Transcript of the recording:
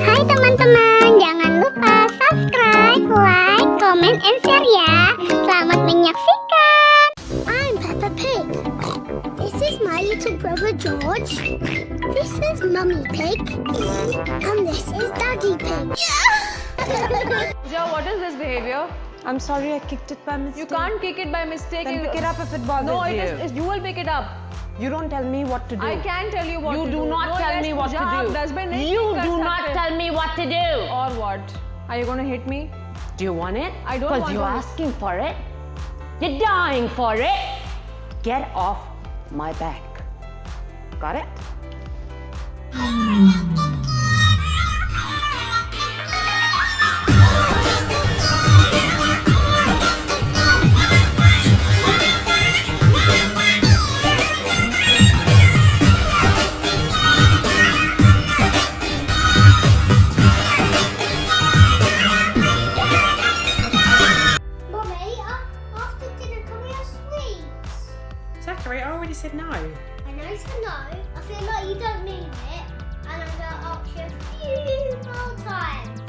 Hai teman-teman, jangan lupa subscribe, like, comment, and share ya. Selamat menyaksikan. I'm Peppa Pig. This is my little brother George. This is Mummy Pig. And this is Daddy Pig. Pooja, what is this behavior? I'm sorry, I kicked it by mistake. You can't kick it by mistake. Then pick it up if it bothers No, you. you will pick it up. You don't tell me what to do. I can tell you what You to do. do not No, tell yes, me what Pooja, to आप do. dustbin नहीं You pick कर do not सकते. tell me what to do. Or what? Are you going to hit me? Do you want it? I don't want Because you're to. asking for it. You're dying for it. Get off my back. Got it? Mummy, after dinner, can we have sweets? Zachary, I already said no. I know you said no. I feel like you don't mean it. And I'm going to ask you a few more times.